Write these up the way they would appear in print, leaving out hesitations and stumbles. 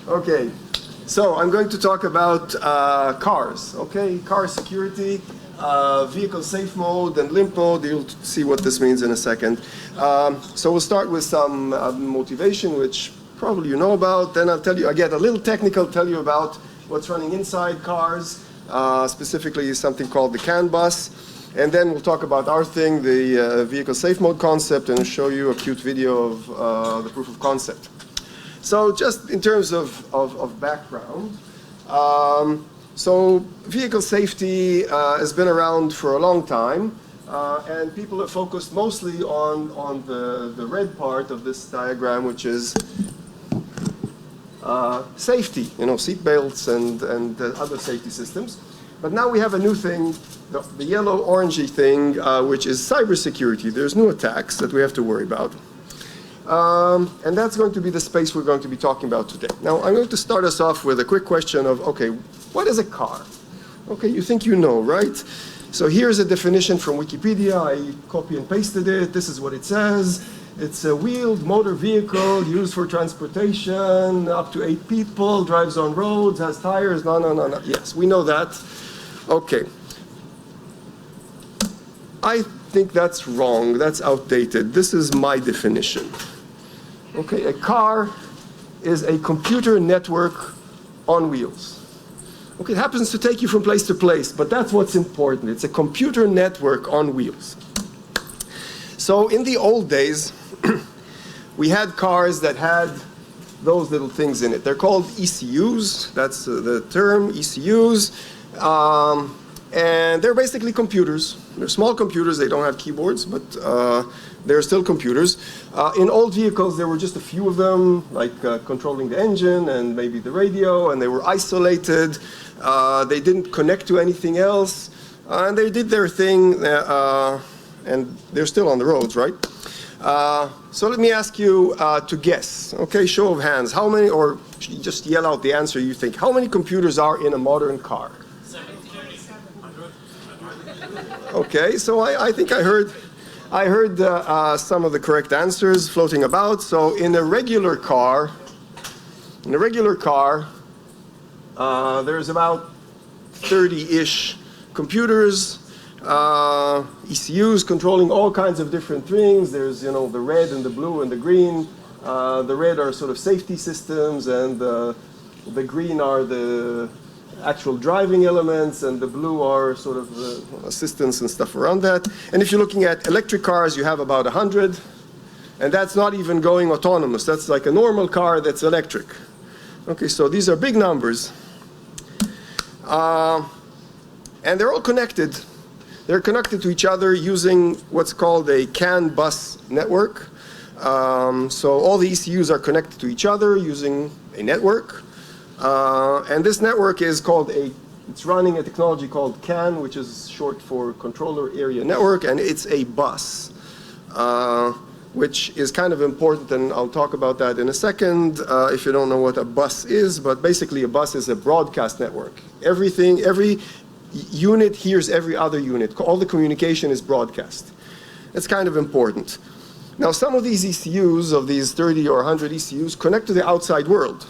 Okay, so I'm going to talk about cars, okay? Car security, vehicle safe mode, and Limp-Mode. You'll see what this means in a second. So we'll start with some motivation, which probably you know about. Then I'll tell you, I get a little technical, tell you about what's running inside cars, specifically something called the CanBus. And then we'll talk about our thing, the vehicle safe mode concept, and I'll show you a cute video of the proof of concept. So just in terms of background, so vehicle safety has been around for a long time, and people have focused mostly on the red part of this diagram, which is safety, seat belts and other safety systems. But now we have a new thing, the yellow-orangey thing, which is cybersecurity. There's new attacks that we have to worry about. And that's going to be the space we're going to be talking about today. Now, I'm going to start us off with a quick question of, okay, what is a car? Okay, you think you know, right? So here's a definition from Wikipedia. I copy and pasted it. This is what it says. It's a wheeled motor vehicle used for transportation, up to 8 people, drives on roads, has tires, no. Yes, we know that. Okay. I think that's wrong. That's outdated. This is my definition. Okay, a car is a computer network on wheels. Okay, it happens to take you from place to place, but that's what's important. It's a computer network on wheels. So in the old days, we had cars that had those little things in it. They're called ECUs. That's the term, ECUs. And they're basically computers. They're small computers. They don't have keyboards, but they're still computers. In old vehicles, there were just a few of them, like controlling the engine and maybe the radio, and they were isolated. They didn't connect to anything else, and they did their thing, and they're still on the roads, right? So let me ask you to guess. Okay, show of hands. How many, or just yell out the answer you think. How many computers are in a modern car? Okay, so I think I heard some of the correct answers floating about. So in a regular car, there's about 30-ish computers, ECUs controlling all kinds of different things. There's the red and the blue and the green. The red are sort of safety systems, and the green are the actual driving elements, and the blue are sort of assistance and stuff around that. And if you're looking at electric cars, you have about 100, and that's not even going autonomous. That's like a normal car that's electric. Okay, so these are big numbers. And they're all connected. They're connected to each other using what's called a CanBus network. So all the ECUs are connected to each other using a network. And this network is it's running a technology called CAN, which is short for Controller Area Network, and it's a bus, which is kind of important, and I'll talk about that in a second if you don't know what a bus is. But basically a bus is a broadcast network. Every unit hears every other unit. All the communication is broadcast. It's kind of important. Now some of these ECUs, of these 30 or 100 ECUs, connect to the outside world.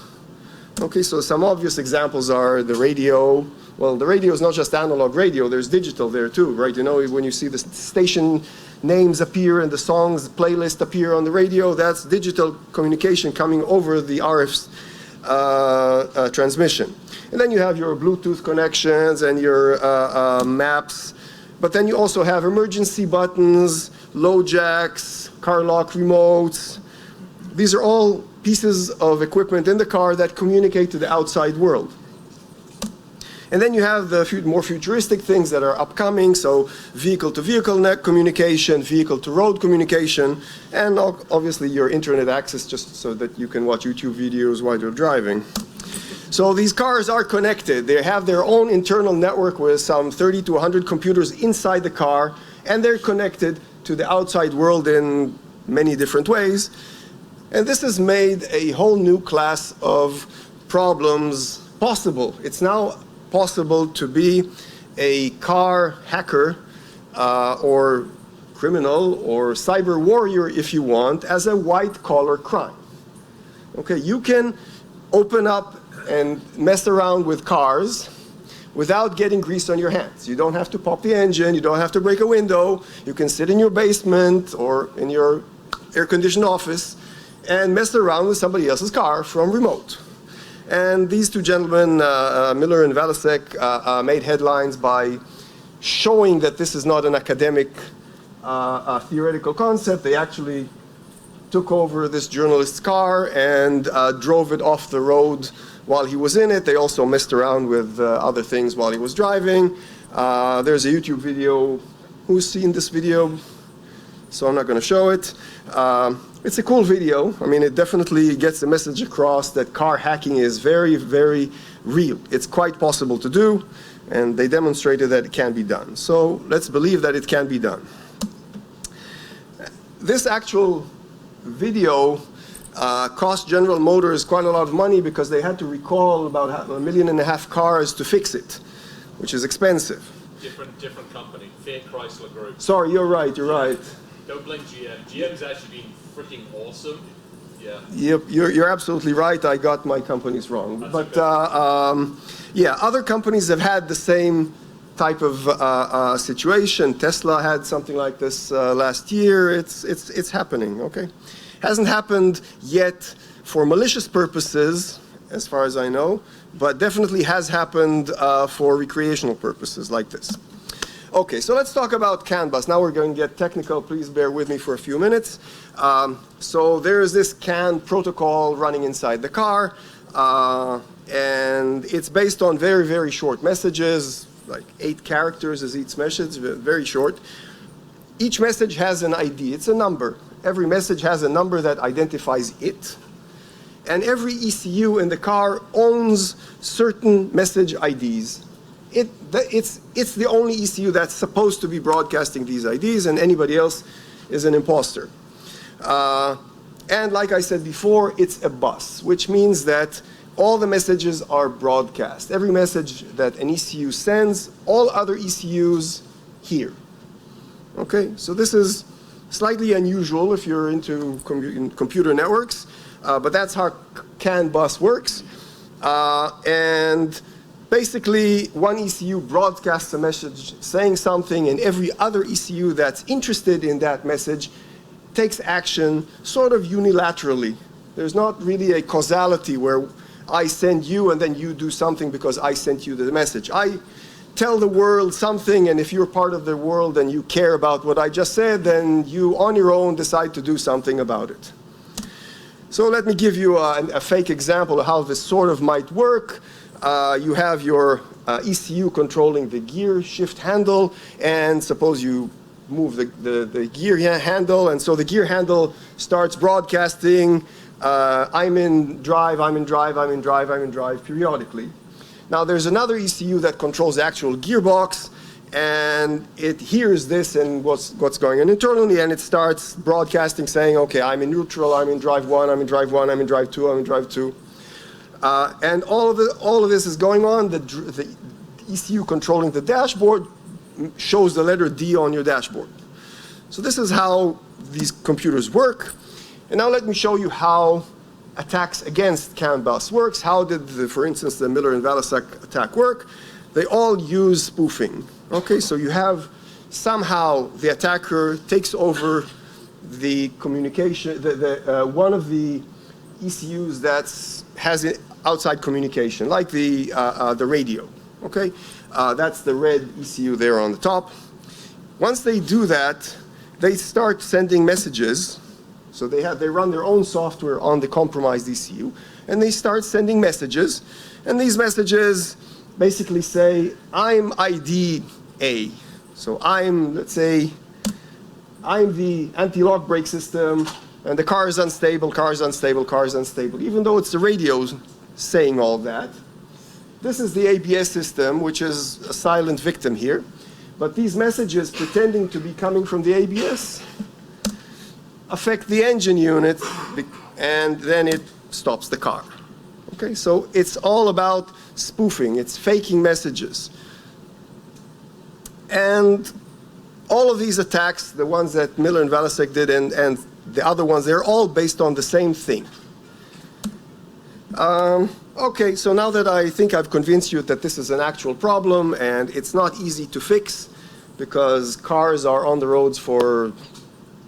Okay, so some obvious examples are the radio. Well, the radio is not just analog radio, there's digital there too, right? When you see the station names appear and the songs playlist appear on the radio, that's digital communication coming over the RF transmission. And then you have your Bluetooth connections and your maps, but then you also have emergency buttons, low jacks, car lock remotes. These are all pieces of equipment in the car that communicate to the outside world. And then you have the more futuristic things that are upcoming, so vehicle-to-vehicle net communication, vehicle-to-road communication, and obviously your internet access just so that you can watch YouTube videos while you're driving. So these cars are connected. They have their own internal network with some 30 to 100 computers inside the car, and they're connected to the outside world in many different ways. And this has made a whole new class of problems possible. It's now possible to be a car hacker or criminal or cyber warrior, if you want, as a white-collar crime. Okay, you can open up and mess around with cars without getting grease on your hands. You don't have to pop the engine, you don't have to break a window. You can sit in your basement or in your air-conditioned office and mess around with somebody else's car from remote. And these two gentlemen, Miller and Valasek, made headlines by showing that this is not an academic theoretical concept. They actually took over this journalist's car and drove it off the road while he was in it. They also messed around with other things while he was driving. There's a YouTube video. Who's seen this video? So I'm not going to show it. It's a cool video. I mean, it definitely gets the message across that car hacking is very, very real. It's quite possible to do, and they demonstrated that it can be done. So let's believe that it can be done. This actual video cost General Motors quite a lot of money because they had to recall about 1.5 million cars to fix it, which is expensive. Different company, Fiat Chrysler Group. Sorry, you're right, you're right. Don't blame GM. GM's actually been freaking awesome. Yeah. Yep, you're absolutely right. I got my companies wrong. That's but okay. yeah, other companies have had the same type of situation. Tesla had something like this last year. It's happening, okay? Hasn't happened yet for malicious purposes, as far as I know, but definitely has happened for recreational purposes like this. Okay, so let's talk about CanBus. Now we're going to get technical. Please bear with me for a few minutes. So there is this CAN protocol running inside the car, and it's based on very, very short messages, like 8 characters is each message, very short. Each message has an ID. It's a number. Every message has a number that identifies it. And every ECU in the car owns certain message IDs. It's the only ECU that's supposed to be broadcasting these IDs, and anybody else is an imposter. And like I said before, it's a bus, which means that all the messages are broadcast. Every message that an ECU sends, all other ECUs hear. Okay, so this is slightly unusual if you're into computer networks, but that's how CanBus works. And basically, one ECU broadcasts a message saying something, and every other ECU that's interested in that message takes action sort of unilaterally. There's not really a causality where I send you and then you do something because I sent you the message. I tell the world something, and if you're part of the world and you care about what I just said, then you on your own decide to do something about it. So let me give you a fake example of how this sort of might work. You have your ECU controlling the gear shift handle, and suppose you move the gear handle, and so the gear handle starts broadcasting, I'm in drive, I'm in drive, I'm in drive, I'm in drive periodically. Now there's another ECU that controls the actual gearbox, and it hears this and what's going on internally, and it starts broadcasting saying, okay, I'm in neutral, I'm in drive 1, I'm in drive 1, I'm in drive 2, I'm in drive 2. And all of this is going on. The ECU controlling the dashboard shows the letter D on your dashboard. So this is how these computers work. And now let me show you how attacks against CanBus works. How did, for instance, the Miller and Valasek attack work? They all use spoofing. Okay, so you have somehow the attacker takes over the communication, one of the ECUs that has outside communication, like the radio. Okay, that's the red ECU there on the top. Once they do that, they start sending messages. So they run their own software on the compromised ECU, and they start sending messages. And these messages basically say, I'm ID A. So let's say, I'm the anti-lock brake system, and the car is unstable, car is unstable, car is unstable, even though it's the radio saying all that. This is the ABS system, which is a silent victim here. But these messages pretending to be coming from the ABS affect the engine unit, and then it stops the car. Okay, so it's all about spoofing. It's faking messages. And all of these attacks, the ones that Miller and Valasek did and the other ones, they're all based on the same thing. Okay, so now that I think I've convinced you that this is an actual problem and it's not easy to fix because cars are on the roads for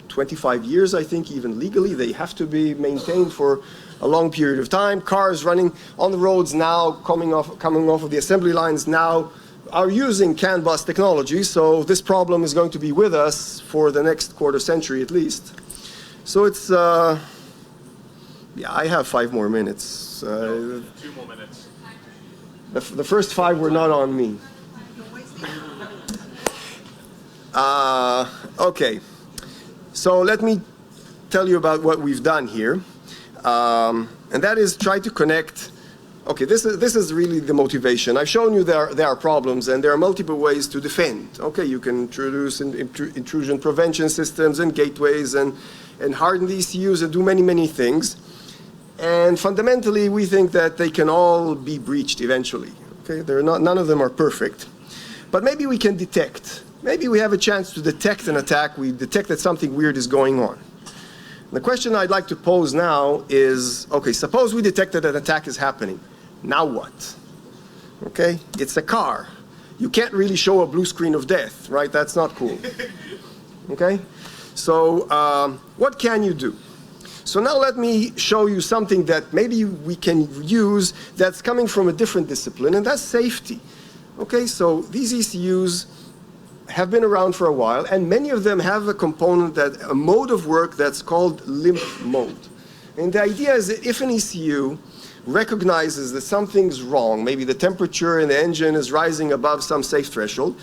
25 years, I think, even legally. They have to be maintained for a long period of time. Cars running on the roads now, coming off of the assembly lines now, are using CanBus technology, so this problem is going to be with us for the next quarter century at least. So it's, yeah, I have 5 more minutes. 2 more minutes. The first 5 were not on me. Okay, so let me tell you about what we've done here. And that is try to connect. Okay, this is really the motivation. I've shown you there are problems and there are multiple ways to defend. Okay, you can introduce intrusion prevention systems and gateways and harden the ECUs and do many things. And fundamentally, we think that they can all be breached eventually. Okay, none of them are perfect. But maybe we can detect. Maybe we have a chance to detect an attack. We detect that something weird is going on. The question I'd like to pose now is, okay, suppose we detected an attack is happening. Now what? Okay, it's a car. You can't really show a blue screen of death, right? That's not cool. Okay, so what can you do? So now let me show you something that maybe we can use that's coming from a different discipline, and that's safety. Okay, so these ECUs have been around for a while, and many of them have a mode of work that's called Limp-Mode. And the idea is that if an ECU recognizes that something's wrong, maybe the temperature in the engine is rising above some safe threshold,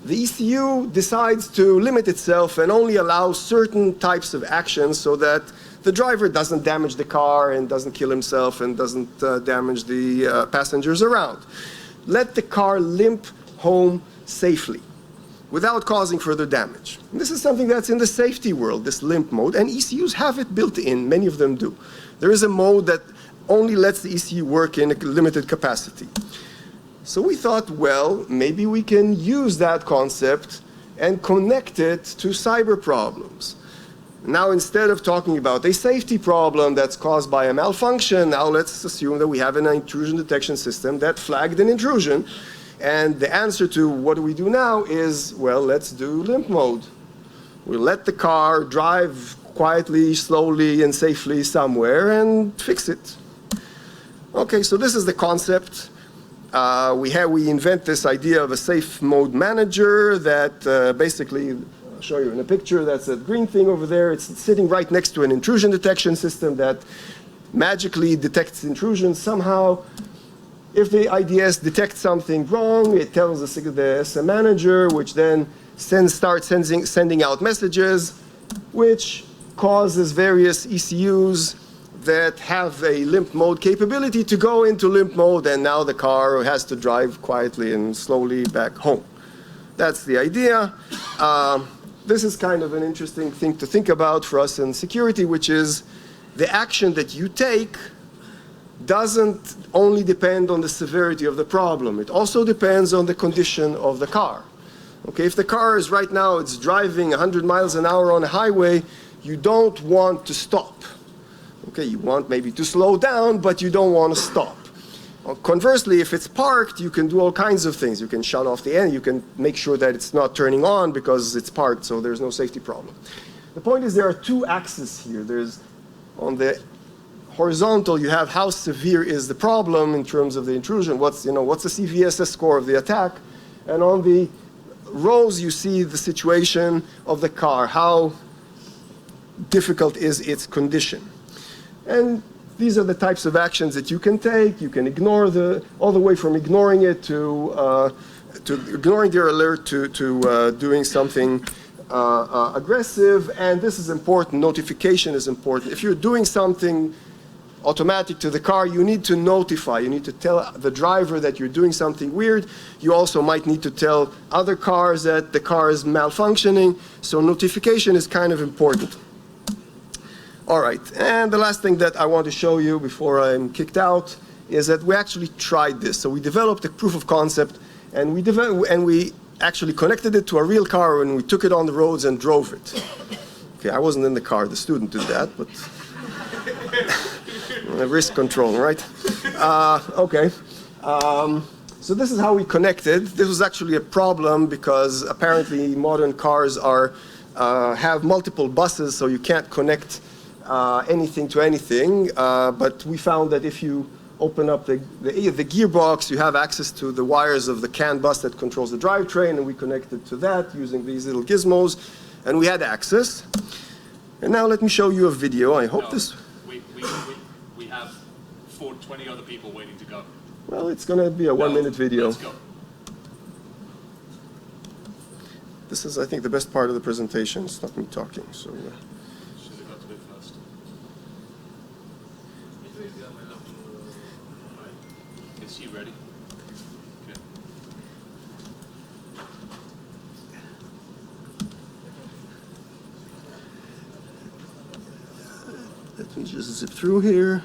the ECU decides to limit itself and only allow certain types of actions so that the driver doesn't damage the car and doesn't kill himself and doesn't damage the passengers around. Let the car limp home safely without causing further damage. And this is something that's in the safety world, this limp mode, and ECUs have it built in, many of them do. There is a mode that only lets the ECU work in a limited capacity. So we thought, well, maybe we can use that concept and connect it to cyber problems. Now, instead of talking about a safety problem that's caused by a malfunction, now let's assume that we have an intrusion detection system that flagged an intrusion. And the answer to what do we do now is, well, let's do limp mode. We'll let the car drive quietly, slowly, and safely somewhere and fix it. Okay, so this is the concept. We invent this idea of a safe mode manager that basically, I'll show you in a picture, that's a green thing over there. It's sitting right next to an intrusion detection system that magically detects intrusions somehow. If the IDS detects something wrong, it tells the SM manager, which then starts sending out messages, which causes various ECUs that have a limp mode capability to go into limp mode, and now the car has to drive quietly and slowly back home. That's the idea. This is kind of an interesting thing to think about for us in security, which is the action that you take doesn't only depend on the severity of the problem. It also depends on the condition of the car. Okay, if the car is right now, it's driving 100 miles an hour on a highway, you don't want to stop. Okay, you want maybe to slow down, but you don't want to stop. Conversely, if it's parked, you can do all kinds of things. You can shut off the engine, you can make sure that it's not turning on because it's parked, so there's no safety problem. The point is there are 2 axes here. There's on the horizontal, you have how severe is the problem in terms of the intrusion, what's the CVSS score of the attack, and on the rows you see the situation of the car, how difficult is its condition. And these are the types of actions that you can take. You can ignore all the way from ignoring it to ignoring the alert to doing something aggressive. And this is important. Notification is important. If you're doing something automatic to the car, you need to notify. You need to tell the driver that you're doing something weird. You also might need to tell other cars that the car is malfunctioning. So notification is kind of important. All right, and the last thing that I want to show you before I'm kicked out is that we actually tried this. So we developed a proof of concept, and we actually connected it to a real car, and we took it on the roads and drove it. Okay, I wasn't in the car. The student did that, but Risk control, right? Okay. So this is how we connected. This was actually a problem because apparently modern cars have multiple buses, so you can't connect anything to anything. But we found that if you open up the gearbox, you have access to the wires of the CanBus that controls the drivetrain, and we connected to that using these little gizmos, and we had access. And now let me show you a video. I hope this... We have 20 other people waiting to go. Well, it's going to be a 1-minute video. Let's go. This is, I think, the best part of the presentation. It's not me talking, so... Should have got to it first. Is she ready? Okay. Let me just zip through here.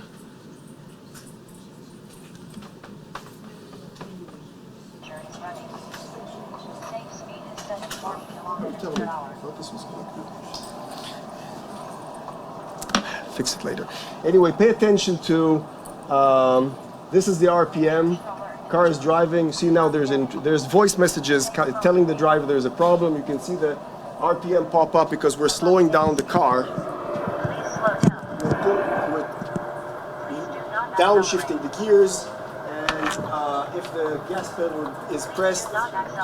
Fix it later. Anyway, pay attention to, this is the RPM. Car is driving. See now there's voice messages telling the driver there's a problem. You can see the RPM pop up because we're slowing down the car. We're downshifting the gears. And if the gas pedal is pressed,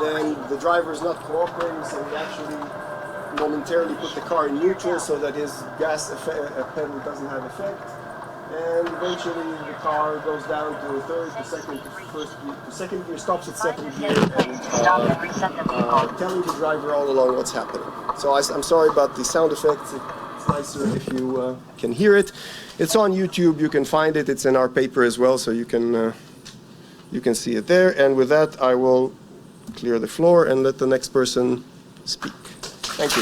then the driver is not cooperating, so we actually momentarily put the car in neutral so that his gas pedal doesn't have effect. And eventually the car goes down to third, to second, to first gear, to second gear, stops at second gear, and telling the driver all along what's happening. So I'm sorry about the sound effects. It's nicer if you can hear it. It's on YouTube. You can find it. It's in our paper as well, so you can see it there. And with that, I will clear the floor and let the next person speak. Thank you.